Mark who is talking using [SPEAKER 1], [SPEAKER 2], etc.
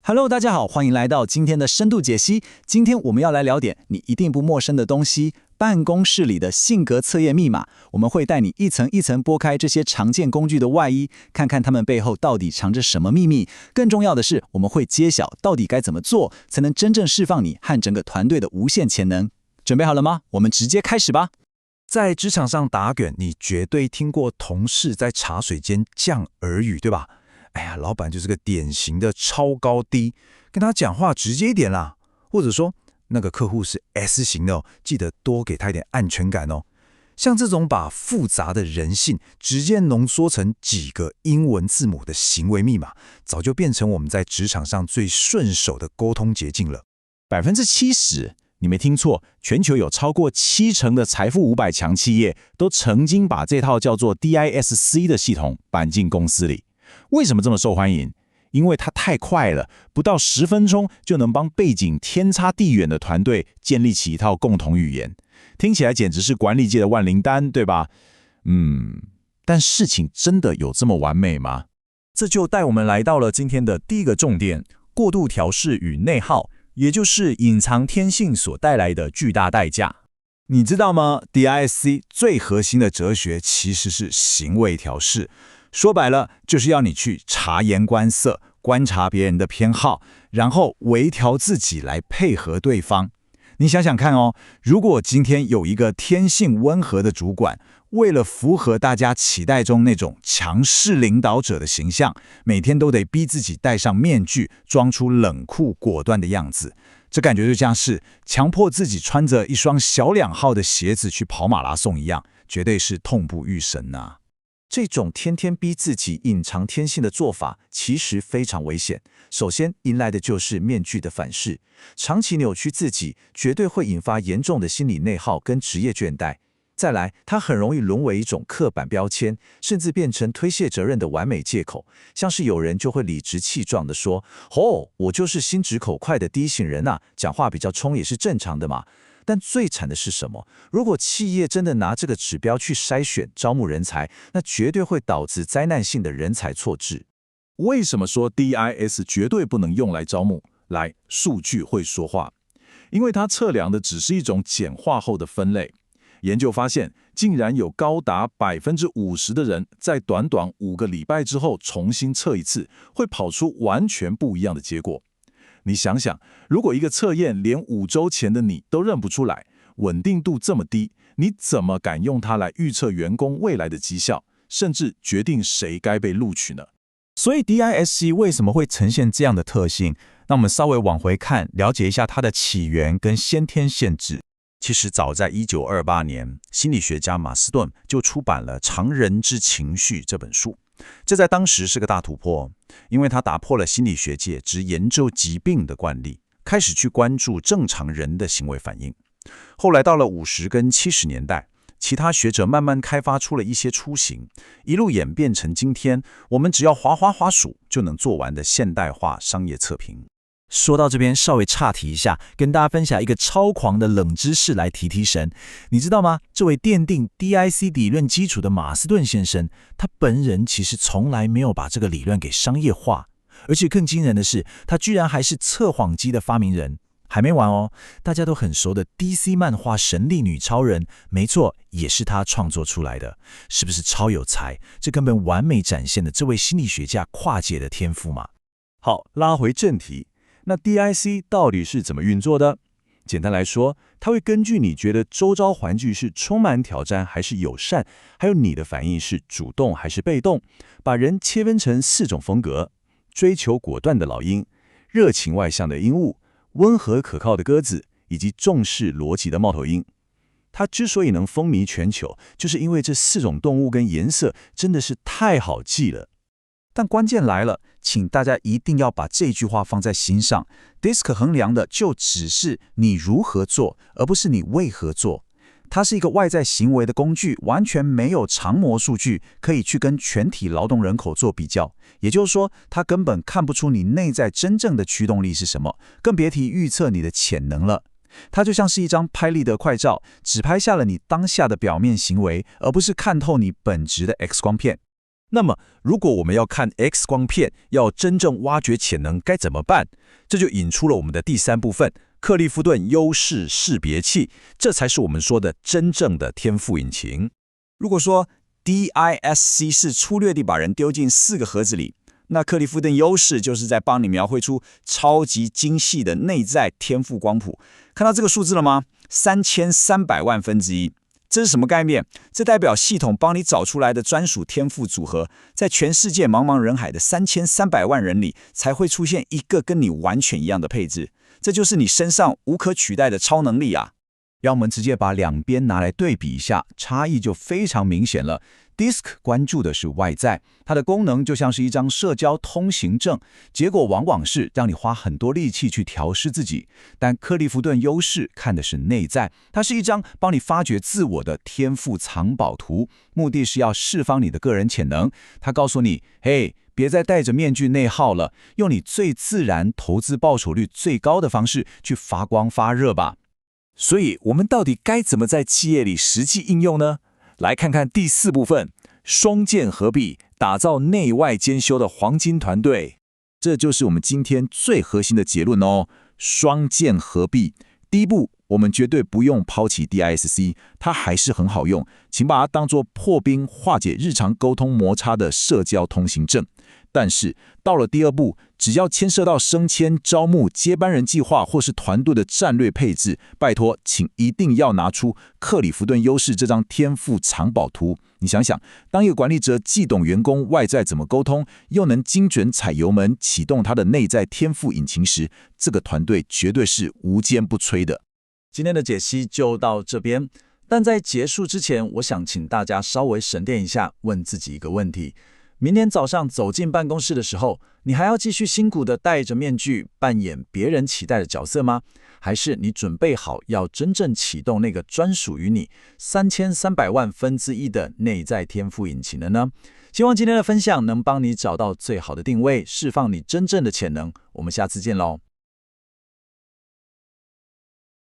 [SPEAKER 1] Hello，大家好，欢迎来到今天的深度解析。今天我们要来聊点你一定不陌生的东西——办公室里的性格测验密码。我们会带你一层一层剥开这些常见工具的外衣，看看它们背后到底藏着什么秘密。更重要的是，我们会揭晓到底该怎么做，才能真正释放你和整个团队的无限潜能。准备好了吗？我们直接开始吧。
[SPEAKER 2] 在职场上打滚，你绝对听过同事在茶水间降耳语，对吧？哎呀，老板就是个典型的超高低，跟他讲话直接一点啦。或者说，那个客户是 S 型的哦，记得多给他一点安全感哦。像这种把复杂的人性直接浓缩成几个英文字母的行为密码，早就变成我们在职场上最顺手的沟通捷径了。
[SPEAKER 3] 70%，你没听错，全球有超过70%的财富500强企业都曾经把这套叫做 DISC 的系统搬进公司里。为什么这么受欢迎？因为它太快了，不到10分钟就能帮背景天差地远的团队建立起一套共同语言。听起来简直是管理界的万灵丹，对吧？但事情真的有这么完美吗？
[SPEAKER 2] 这就带我们来到了今天的第一个重点：过度调试与内耗，也就是隐藏天性所带来的巨大代价。你知道吗？ DISC 最核心的哲学其实是行为调试。说白了，就是要你去察言观色，观察别人的偏好，然后微调自己来配合对方。你想想看哦，如果今天有一个天性温和的主管，为了符合大家期待中那种强势领导者的形象，每天都得逼自己戴上面具，装出冷酷果断的样子，这感觉就像是强迫自己穿着一双小2号的鞋子去跑马拉松一样，绝对是痛不欲生啊。这种天天逼自己隐藏天性的做法，其实非常危险。首先迎来的就是面具的反噬，长期扭曲自己，绝对会引发严重的心理内耗跟职业倦怠。再来，它很容易沦为一种刻板标签，甚至变成推卸责任的完美借口。像是有人就会理直气壮地说：“哦，我就是心直口快的第一型人啊，讲话比较冲也是正常的嘛。”但最惨的是什么？如果企业真的拿这个指标去筛选、招募人才，那绝对会导致灾难性的人才错置。
[SPEAKER 3] 为什么说 DIS 绝对不能用来招募？来，数据会说话，因为它测量的只是一种简化后的分类。研究发现，竟然有高达50%的人在短短5个礼拜之后重新测一次，会跑出完全不一样的结果。你想想，如果一个测验连5周前的你都认不出来，稳定度这么低，你怎么敢用它来预测员工未来的绩效，甚至决定谁该被录取呢？
[SPEAKER 2] 所以 DISC 为什么会呈现这样的特性？那我们稍微往回看，了解一下它的起源跟先天限制。其实早在1928年，心理学家马斯顿就出版了《常人之情绪》这本书。这在当时是个大突破，因为它打破了心理学界只研究疾病的惯例，开始去关注正常人的行为反应。后来到了50跟70年代，其他学者慢慢开发出了一些雏形，一路演变成今天我们只要滑鼠就能做完的现代化商业测评。说到这边，稍微岔题一下，跟大家分享一个超狂的冷知识来提神。你知道吗？这位奠定 DIC 理论基础的马斯顿先生，他本人其实从来没有把这个理论给商业化，而且更惊人的是，他居然还是测谎机的发明人。还没完哦，大家都很熟的 DC 漫画神力女超人，没错，也是他创作出来的，是不是超有才？这根本完美展现了这位心理学家跨界的天赋嘛。
[SPEAKER 4] 好，拉回正题。那 DIC 到底是怎么运作的？简单来说，它会根据你觉得周遭环境是充满挑战还是友善，还有你的反应是主动还是被动，把人切分成4种风格：追求果断的老鹰、热情外向的鹦鹉、温和可靠的鸽子，以及重视逻辑的猫头鹰。它之所以能风靡全球，就是因为这4种动物跟颜色真的是太好记了。
[SPEAKER 2] 但关键来了，请大家一定要把这句话放在心上。DISC 衡量的就只是你如何做，而不是你为何做。它是一个外在行为的工具，完全没有常模数据可以去跟全体劳动人口做比较。也就是说，它根本看不出你内在真正的驱动力是什么，更别提预测你的潜能了。它就像是一张拍立得快照，只拍下了你当下的表面行为，而不是看透你本质的 X 光片。
[SPEAKER 4] 那么，如果我们要看 X 光片，要真正挖掘潜能，该怎么办？这就引出了我们的第3部分——克利夫顿优势识别器，这才是我们说的真正的天赋引擎。
[SPEAKER 1] 如果说 DISC 是粗略地把人丢进4个盒子里，那克利夫顿优势就是在帮你描绘出超级精细的内在天赋光谱。看到这个数字了吗？3300万分之一。这是什么概念？这代表系统帮你找出来的专属天赋组合，在全世界茫茫人海的3300万人里，才会出现一个跟你完全一样的配置。这就是你身上无可取代的超能力啊！
[SPEAKER 2] 让我们直接把两边拿来对比一下，差异就非常明显了。DISC 关注的是外在，它的功能就像是一张社交通行证，结果往往是让你花很多力气去调试自己。但克利夫顿优势看的是内在，它是一张帮你发掘自我的天赋藏宝图，目的是要释放你的个人潜能。它告诉你，嘿，别再戴着面具内耗了，用你最自然、投资报酬率最高的方式去发光发热吧。
[SPEAKER 4] 所以，我们到底该怎么在企业里实际应用呢？来看看第4部分，双剑合璧，打造内外兼修的黄金团队。
[SPEAKER 2] 这就是我们今天最核心的结论哦，双剑合璧。第一步，我们绝对不用抛弃 DISC， 它还是很好用，请把它当作破冰、化解日常沟通摩擦的社交通行证。但是到了第2步，只要牵涉到升迁、招募、接班人计划或是团队的战略配置，拜托，请一定要拿出克里夫顿优势这张天赋藏宝图。你想想，当一个管理者既懂员工外在怎么沟通，又能精准踩油门启动他的内在天赋引擎时，这个团队绝对是无坚不摧的。
[SPEAKER 1] 今天的解析就到这边，但在结束之前，我想请大家稍微沉淀一下，问自己一个问题：明天早上走进办公室的时候，你还要继续辛苦地戴着面具扮演别人期待的角色吗？还是你准备好要真正启动那个专属于你3300万分之一的内在天赋引擎了呢？希望今天的分享能帮你找到最好的定位，释放你真正的潜能。我们下次见喽。